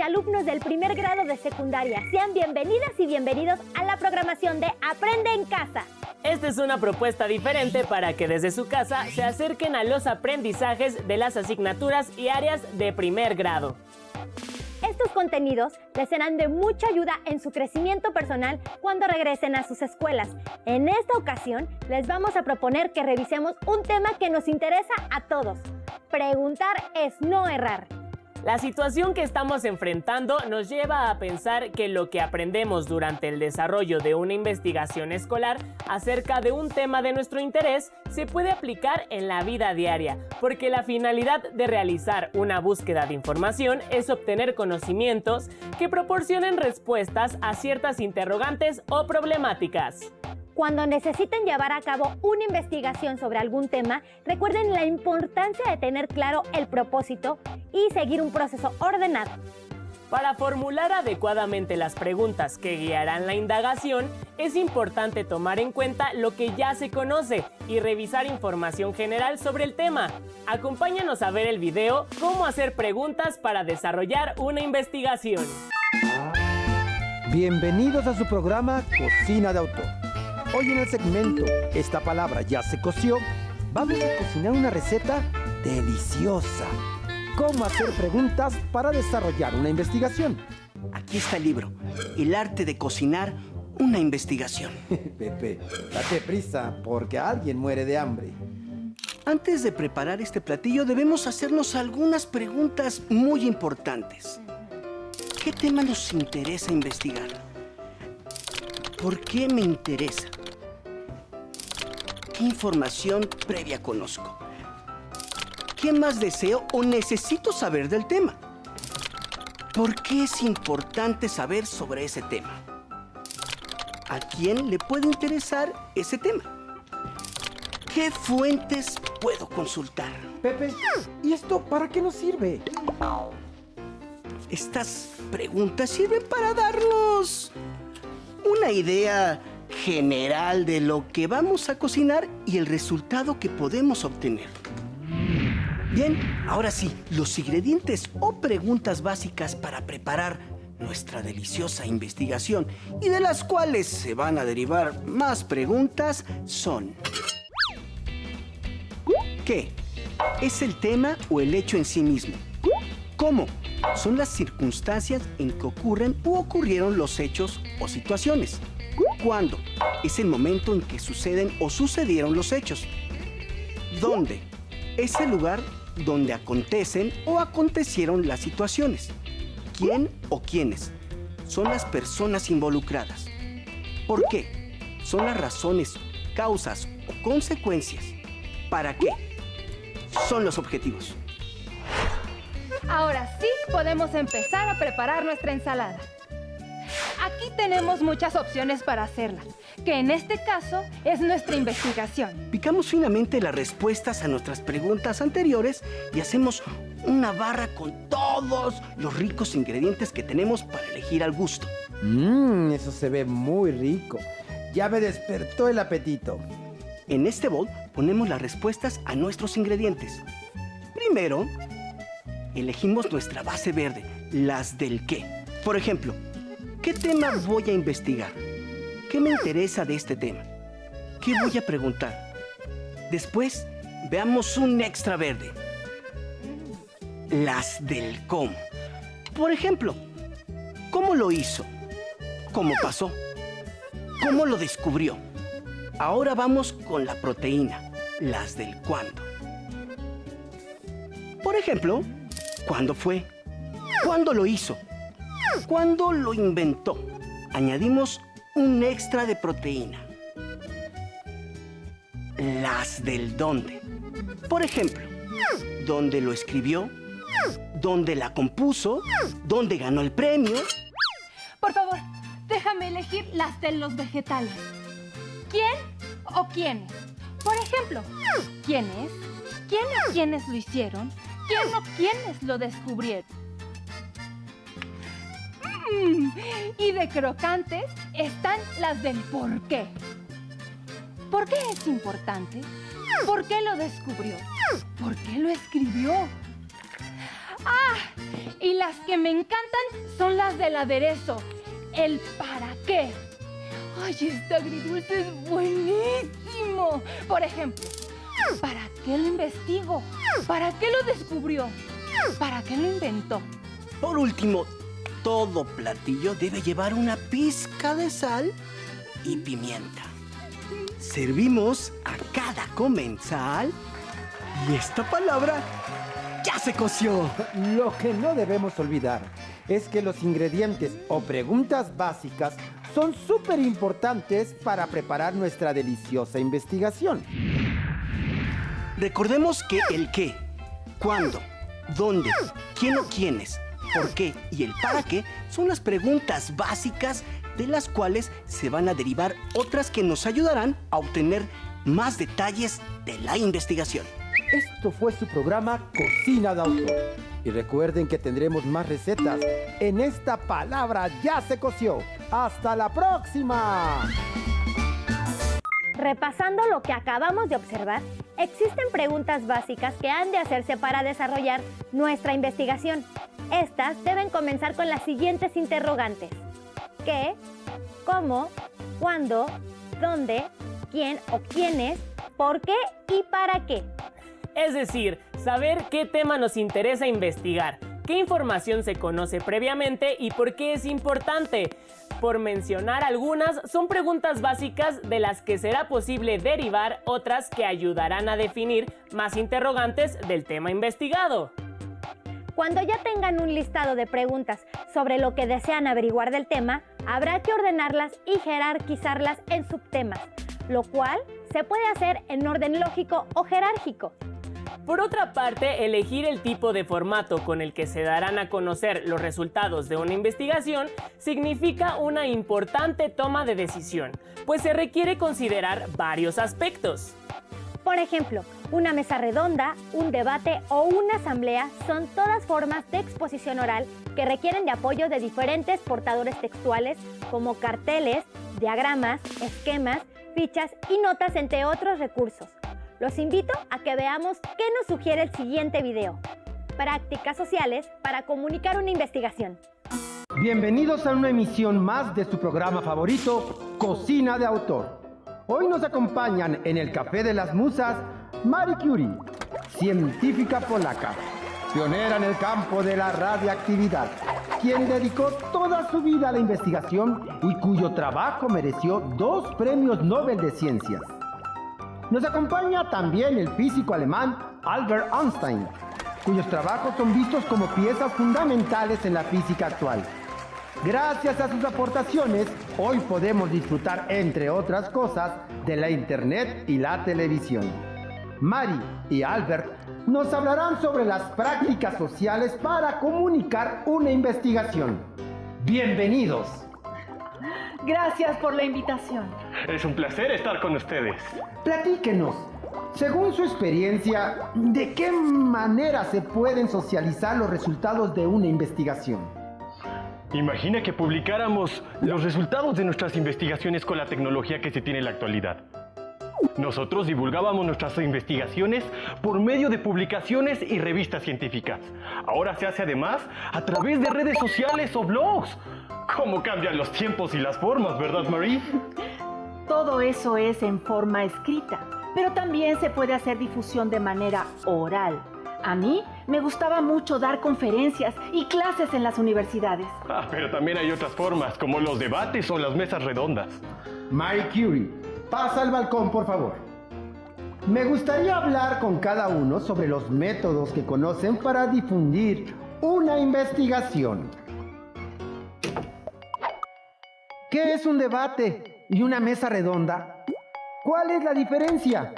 y alumnos del primer grado de secundaria. Sean bienvenidas y bienvenidos a la programación de Aprende en Casa. Esta es una propuesta diferente para que desde su casa se acerquen a los aprendizajes de las asignaturas y áreas de primer grado. Estos contenidos les serán de mucha ayuda en su crecimiento personal cuando regresen a sus escuelas. En esta ocasión, les vamos a proponer que revisemos un tema que nos interesa a todos. Preguntar es no errar. La situación que estamos enfrentando nos lleva a pensar que lo que aprendemos durante el desarrollo de una investigación escolar acerca de un tema de nuestro interés se puede aplicar en la vida diaria, porque la finalidad de realizar una búsqueda de información es obtener conocimientos que proporcionen respuestas a ciertas interrogantes o problemáticas. Cuando necesiten llevar a cabo una investigación sobre algún tema, recuerden la importancia de tener claro el propósito y seguir un proceso ordenado. Para formular adecuadamente las preguntas que guiarán la indagación, es importante tomar en cuenta lo que ya se conoce y revisar información general sobre el tema. Acompáñanos a ver el video Cómo hacer preguntas para desarrollar una investigación. Bienvenidos a su programa Cocina de Autor. Hoy en el segmento Esta palabra ya se coció, vamos a cocinar una receta deliciosa. ¿Cómo hacer preguntas para desarrollar una investigación? Aquí está el libro, El arte de cocinar una investigación. Pepe, date prisa porque alguien muere de hambre. Antes de preparar este platillo debemos hacernos algunas preguntas muy importantes. ¿Qué tema nos interesa investigar? ¿Por qué me interesa? ¿Qué información previa conozco? ¿Qué más deseo o necesito saber del tema? ¿Por qué es importante saber sobre ese tema? ¿A quién le puede interesar ese tema? ¿Qué fuentes puedo consultar? Pepe, ¿y esto para qué nos sirve? Estas preguntas sirven para darnos una idea general de lo que vamos a cocinar y el resultado que podemos obtener. Bien, ahora sí, los ingredientes o preguntas básicas para preparar nuestra deliciosa investigación y de las cuales se van a derivar más preguntas son: ¿qué? ¿Es el tema o el hecho en sí mismo? ¿Cómo? Son las circunstancias en que ocurren u ocurrieron los hechos o situaciones. ¿Cuándo? Es el momento en que suceden o sucedieron los hechos. ¿Dónde? Es el lugar donde acontecen o acontecieron las situaciones. ¿Quién o quiénes? Son las personas involucradas. ¿Por qué? Son las razones, causas o consecuencias. ¿Para qué? Son los objetivos. Ahora sí podemos empezar a preparar nuestra ensalada. Aquí tenemos muchas opciones para hacerla, que en este caso es nuestra investigación. Picamos finamente las respuestas a nuestras preguntas anteriores y hacemos una barra con todos los ricos ingredientes que tenemos para elegir al gusto. Eso se ve muy rico. Ya me despertó el apetito. En este bol ponemos las respuestas a nuestros ingredientes. Primero, elegimos nuestra base verde, las del qué. Por ejemplo, ¿qué tema voy a investigar? ¿Qué me interesa de este tema? ¿Qué voy a preguntar? Después, veamos un extra verde. Las del cómo. Por ejemplo, ¿cómo lo hizo? ¿Cómo pasó? ¿Cómo lo descubrió? Ahora vamos con la proteína, las del cuándo. Por ejemplo, ¿cuándo fue? ¿Cuándo lo hizo? ¿Cuándo lo inventó? Añadimos un extra de proteína. Las del dónde. Por ejemplo, ¿dónde lo escribió? ¿Dónde la compuso? ¿Dónde ganó el premio? Por favor, déjame elegir las de los vegetales. ¿Quién o quiénes? Por ejemplo, ¿quiénes? ¿Quién o quiénes lo hicieron? ¿Quién o quiénes lo descubrieron? Y de crocantes están las del por qué. ¿Por qué es importante? ¿Por qué lo descubrió? ¿Por qué lo escribió? Y las que me encantan son las del aderezo. El para qué. ¡Ay, este agridulce es buenísimo! Por ejemplo, ¿para qué lo investigo? ¿Para qué lo descubrió? ¿Para qué lo inventó? Por último, todo platillo debe llevar una pizca de sal y pimienta. Servimos a cada comensal y esta palabra ya se coció. Lo que no debemos olvidar es que los ingredientes o preguntas básicas son súper importantes para preparar nuestra deliciosa investigación. Recordemos que el qué, cuándo, dónde, quién o quiénes, por qué y el para qué son las preguntas básicas de las cuales se van a derivar otras que nos ayudarán a obtener más detalles de la investigación. Esto fue su programa Cocina de Autor. Y recuerden que tendremos más recetas en esta palabra ya se coció. ¡Hasta la próxima! Repasando lo que acabamos de observar, existen preguntas básicas que han de hacerse para desarrollar nuestra investigación. Estas deben comenzar con las siguientes interrogantes: ¿qué? ¿Cómo? ¿Cuándo? ¿Dónde? ¿Quién o quiénes? ¿Por qué? ¿Y para qué? Es decir, saber qué tema nos interesa investigar, qué información se conoce previamente y por qué es importante. Por mencionar algunas, son preguntas básicas de las que será posible derivar otras que ayudarán a definir más interrogantes del tema investigado. Cuando ya tengan un listado de preguntas sobre lo que desean averiguar del tema, habrá que ordenarlas y jerarquizarlas en subtemas, lo cual se puede hacer en orden lógico o jerárquico. Por otra parte, elegir el tipo de formato con el que se darán a conocer los resultados de una investigación significa una importante toma de decisión, pues se requiere considerar varios aspectos. Por ejemplo, una mesa redonda, un debate o una asamblea son todas formas de exposición oral que requieren de apoyo de diferentes portadores textuales como carteles, diagramas, esquemas, fichas y notas, entre otros recursos. Los invito a que veamos qué nos sugiere el siguiente video. Prácticas sociales para comunicar una investigación. Bienvenidos a una emisión más de su programa favorito, Cocina de Autor. Hoy nos acompañan en el Café de las Musas Marie Curie, científica polaca, pionera en el campo de la radiactividad, quien dedicó toda su vida a la investigación y cuyo trabajo mereció 2 premios Nobel de Ciencias. Nos acompaña también el físico alemán Albert Einstein, cuyos trabajos son vistos como piezas fundamentales en la física actual. Gracias a sus aportaciones, hoy podemos disfrutar, entre otras cosas, de la Internet y la televisión. Mari y Albert nos hablarán sobre las prácticas sociales para comunicar una investigación. ¡Bienvenidos! Gracias por la invitación. Es un placer estar con ustedes. Platíquenos, según su experiencia, ¿de qué manera se pueden socializar los resultados de una investigación? Imagina que publicáramos los resultados de nuestras investigaciones con la tecnología que se tiene en la actualidad. Nosotros divulgábamos nuestras investigaciones por medio de publicaciones y revistas científicas. Ahora se hace además a través de redes sociales o blogs. ¿Cómo cambian los tiempos y las formas, verdad, Marie? Todo eso es en forma escrita, pero también se puede hacer difusión de manera oral. A mí me gustaba mucho dar conferencias y clases en las universidades. Pero también hay otras formas, como los debates o las mesas redondas. Marie Curie, pasa al balcón, por favor. Me gustaría hablar con cada uno sobre los métodos que conocen para difundir una investigación. ¿Qué es un debate y una mesa redonda? ¿Cuál es la diferencia?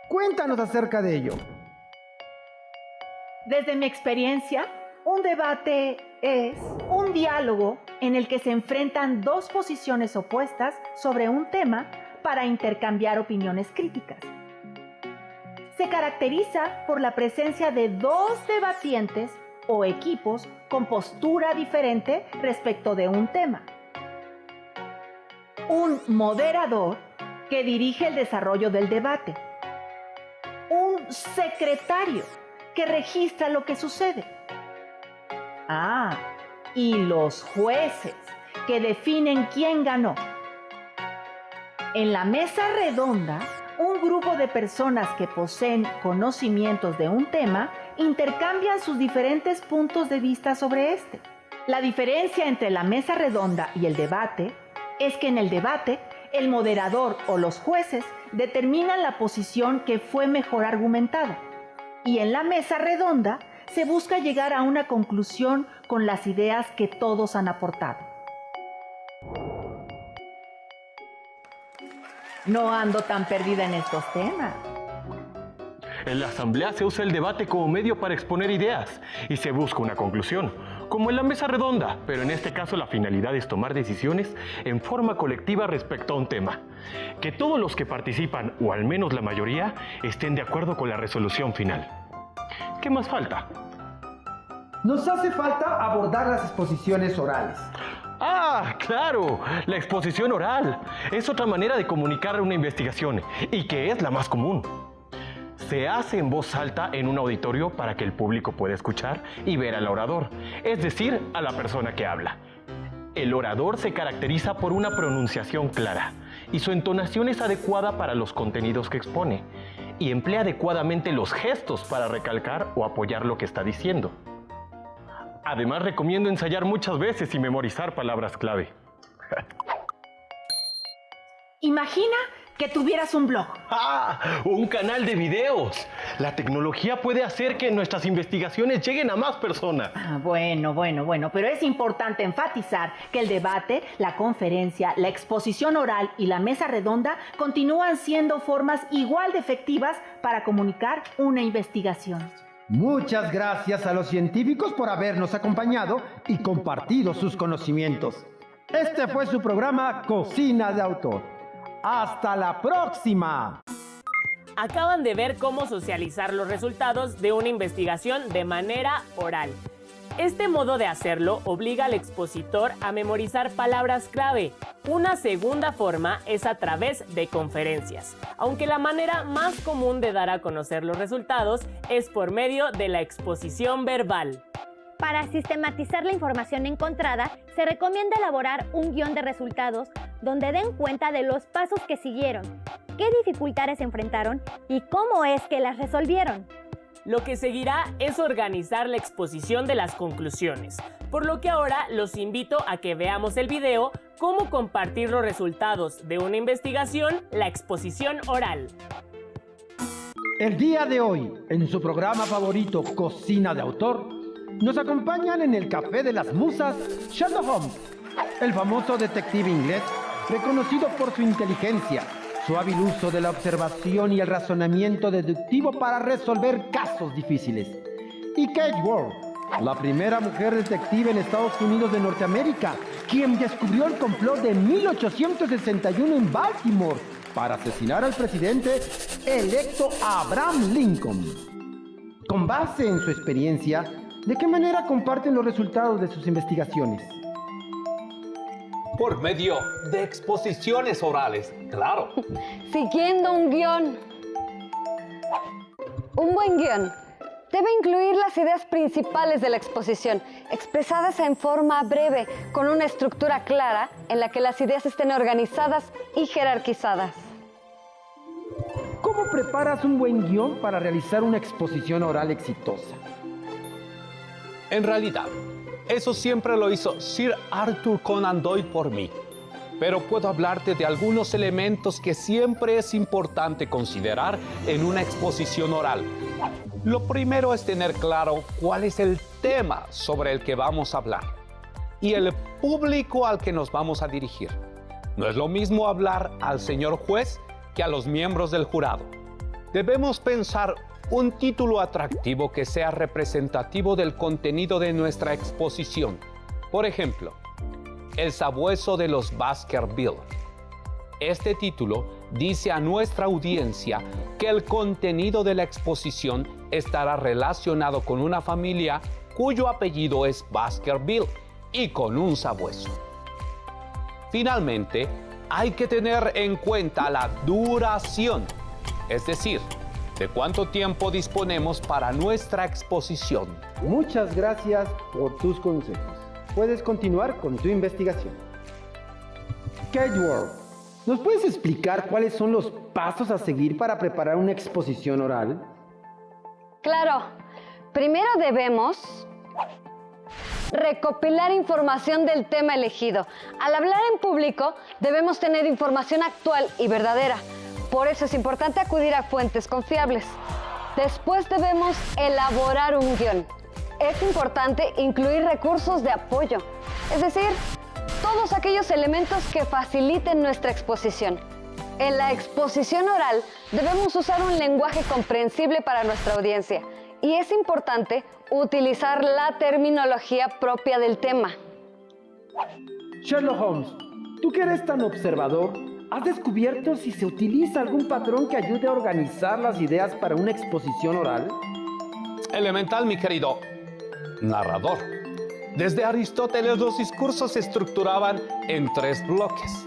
Cuéntanos acerca de ello. Desde mi experiencia, un debate es un diálogo en el que se enfrentan 2 posiciones opuestas sobre un tema para intercambiar opiniones críticas. Se caracteriza por la presencia de 2 debatientes o equipos con postura diferente respecto de un tema. Un moderador que dirige el desarrollo del debate. Un secretario que registra lo que sucede. Ah, y los jueces, que definen quién ganó. En la mesa redonda, un grupo de personas que poseen conocimientos de un tema intercambian sus diferentes puntos de vista sobre este. La diferencia entre la mesa redonda y el debate es que en el debate, el moderador o los jueces determinan la posición que fue mejor argumentada. Y en la mesa redonda, se busca llegar a una conclusión con las ideas que todos han aportado. No ando tan perdida en estos temas. En la asamblea se usa el debate como medio para exponer ideas y se busca una conclusión, como en la mesa redonda, pero en este caso la finalidad es tomar decisiones en forma colectiva respecto a un tema. Que todos los que participan, o al menos la mayoría, estén de acuerdo con la resolución final. ¿Qué más falta? Nos hace falta abordar las exposiciones orales. ¡Ah, claro! La exposición oral es otra manera de comunicar una investigación y que es la más común. Se hace en voz alta en un auditorio para que el público pueda escuchar y ver al orador, es decir, a la persona que habla. El orador se caracteriza por una pronunciación clara y su entonación es adecuada para los contenidos que expone y emplea adecuadamente los gestos para recalcar o apoyar lo que está diciendo. Además, recomiendo ensayar muchas veces y memorizar palabras clave. Imagina que tuvieras un blog. ¡Ah! ¡Un canal de videos! La tecnología puede hacer que nuestras investigaciones lleguen a más personas. Bueno, pero es importante enfatizar que el debate, la conferencia, la exposición oral y la mesa redonda continúan siendo formas igual de efectivas para comunicar una investigación. Muchas gracias a los científicos por habernos acompañado y compartido sus conocimientos. Este fue su programa Cocina de Autor. ¡Hasta la próxima! Acaban de ver cómo socializar los resultados de una investigación de manera oral. Este modo de hacerlo obliga al expositor a memorizar palabras clave. Una segunda forma es a través de conferencias, aunque la manera más común de dar a conocer los resultados es por medio de la exposición verbal. Para sistematizar la información encontrada, se recomienda elaborar un guión de resultados donde den cuenta de los pasos que siguieron, qué dificultades enfrentaron y cómo es que las resolvieron. Lo que seguirá es organizar la exposición de las conclusiones, por lo que ahora los invito a que veamos el video Cómo compartir los resultados de una investigación, la exposición oral. El día de hoy, en su programa favorito Cocina de Autor, nos acompañan en el Café de las Musas Sherlock Holmes, el famoso detective inglés, reconocido por su inteligencia, su hábil uso de la observación y el razonamiento deductivo para resolver casos difíciles. Y Kate Ward, la primera mujer detective en Estados Unidos de Norteamérica, quien descubrió el complot de 1861 en Baltimore para asesinar al presidente electo Abraham Lincoln. Con base en su experiencia, ¿de qué manera comparten los resultados de sus investigaciones? Por medio de exposiciones orales, claro. Siguiendo un guión. Un buen guión debe incluir las ideas principales de la exposición, expresadas en forma breve, con una estructura clara en la que las ideas estén organizadas y jerarquizadas. ¿Cómo preparas un buen guión para realizar una exposición oral exitosa? En realidad, eso siempre lo hizo Sir Arthur Conan Doyle por mí. Pero puedo hablarte de algunos elementos que siempre es importante considerar en una exposición oral. Lo primero es tener claro cuál es el tema sobre el que vamos a hablar y el público al que nos vamos a dirigir. No es lo mismo hablar al señor juez que a los miembros del jurado. Debemos pensar un título atractivo que sea representativo del contenido de nuestra exposición. Por ejemplo, El sabueso de los Baskerville. Este título dice a nuestra audiencia que el contenido de la exposición estará relacionado con una familia cuyo apellido es Baskerville y con un sabueso. Finalmente, hay que tener en cuenta la duración, es decir, ¿De cuánto tiempo disponemos para nuestra exposición? Muchas gracias por tus consejos. Puedes continuar con tu investigación. Kate Ward, ¿nos puedes explicar cuáles son los pasos a seguir para preparar una exposición oral? Claro, primero debemos recopilar información del tema elegido. Al hablar en público, debemos tener información actual y verdadera. Por eso es importante acudir a fuentes confiables. Después debemos elaborar un guión. Es importante incluir recursos de apoyo, es decir, todos aquellos elementos que faciliten nuestra exposición. En la exposición oral debemos usar un lenguaje comprensible para nuestra audiencia y es importante utilizar la terminología propia del tema. Sherlock Holmes, tú que eres tan observador, ¿has descubierto si se utiliza algún patrón que ayude a organizar las ideas para una exposición oral? Elemental, mi querido narrador. Desde Aristóteles los discursos se estructuraban en 3 bloques.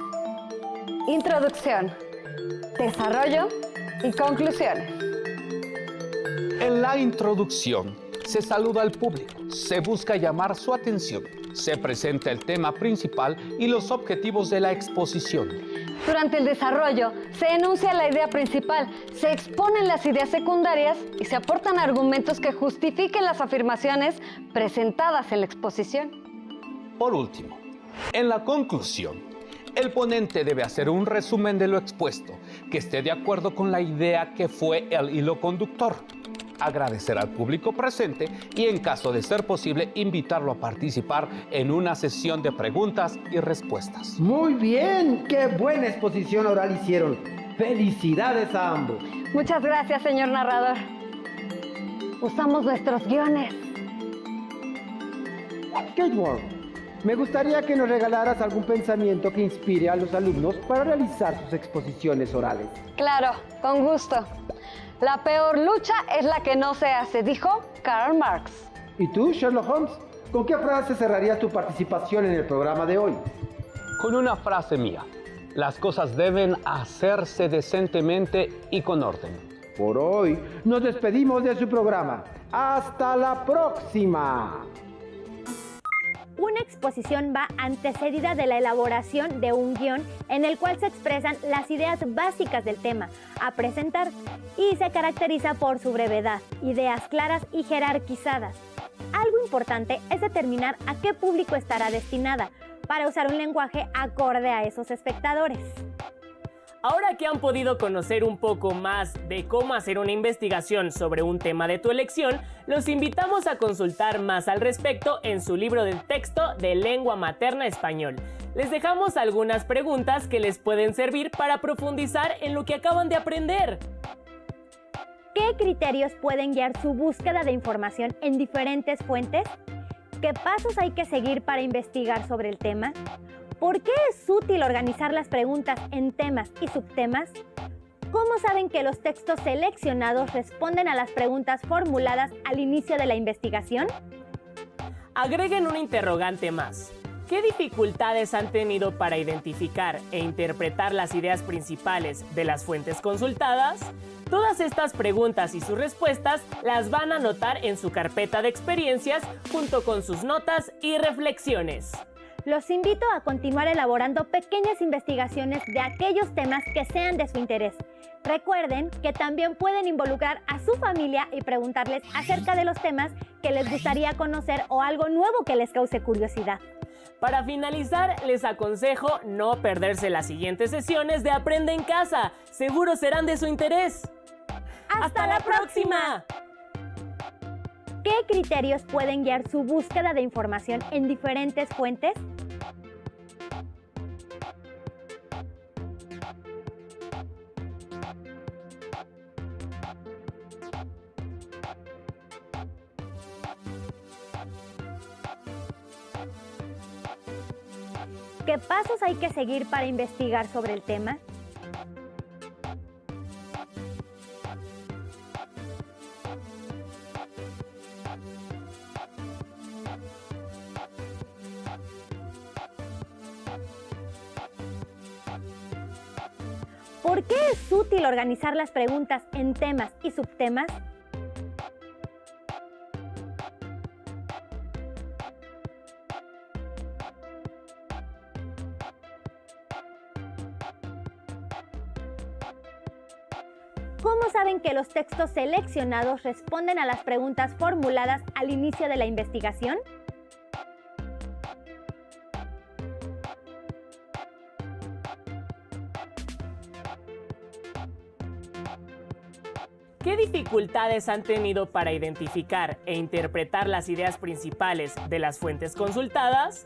Introducción, desarrollo y conclusiones. En la introducción se saluda al público, se busca llamar su atención, se presenta el tema principal y los objetivos de la exposición. Durante el desarrollo se enuncia la idea principal, se exponen las ideas secundarias y se aportan argumentos que justifiquen las afirmaciones presentadas en la exposición. Por último, en la conclusión, el ponente debe hacer un resumen de lo expuesto, que esté de acuerdo con la idea que fue el hilo conductor. Agradecer al público presente y, en caso de ser posible, invitarlo a participar en una sesión de preguntas y respuestas. Muy bien, qué buena exposición oral hicieron. Felicidades a ambos. Muchas gracias, señor narrador. Usamos nuestros guiones. Kate Ward, me gustaría que nos regalaras algún pensamiento que inspire a los alumnos para realizar sus exposiciones orales. Claro, con gusto. La peor lucha es la que no se hace, dijo Karl Marx. ¿Y tú, Sherlock Holmes? ¿Con qué frase cerrarías tu participación en el programa de hoy? Con una frase mía: las cosas deben hacerse decentemente y con orden. Por hoy nos despedimos de su programa. ¡Hasta la próxima! Una exposición va antecedida de la elaboración de un guión en el cual se expresan las ideas básicas del tema a presentar y se caracteriza por su brevedad, ideas claras y jerarquizadas. Algo importante es determinar a qué público estará destinada para usar un lenguaje acorde a esos espectadores. Ahora que han podido conocer un poco más de cómo hacer una investigación sobre un tema de tu elección, los invitamos a consultar más al respecto en su libro de texto de lengua materna español. Les dejamos algunas preguntas que les pueden servir para profundizar en lo que acaban de aprender. ¿Qué criterios pueden guiar su búsqueda de información en diferentes fuentes? ¿Qué pasos hay que seguir para investigar sobre el tema? ¿Por qué es útil organizar las preguntas en temas y subtemas? ¿Cómo saben que los textos seleccionados responden a las preguntas formuladas al inicio de la investigación? Agreguen un interrogante más. ¿Qué dificultades han tenido para identificar e interpretar las ideas principales de las fuentes consultadas? Todas estas preguntas y sus respuestas las van a anotar en su carpeta de experiencias junto con sus notas y reflexiones. Los invito a continuar elaborando pequeñas investigaciones de aquellos temas que sean de su interés. Recuerden que también pueden involucrar a su familia y preguntarles acerca de los temas que les gustaría conocer o algo nuevo que les cause curiosidad. Para finalizar, les aconsejo no perderse las siguientes sesiones de Aprende en Casa. Seguro serán de su interés. ¡Hasta la próxima! ¿Qué criterios pueden guiar su búsqueda de información en diferentes fuentes? ¿Qué pasos hay que seguir para investigar sobre el tema? ¿Por qué es útil organizar las preguntas en temas y subtemas? ¿Cómo saben que los textos seleccionados responden a las preguntas formuladas al inicio de la investigación? ¿Qué dificultades han tenido para identificar e interpretar las ideas principales de las fuentes consultadas?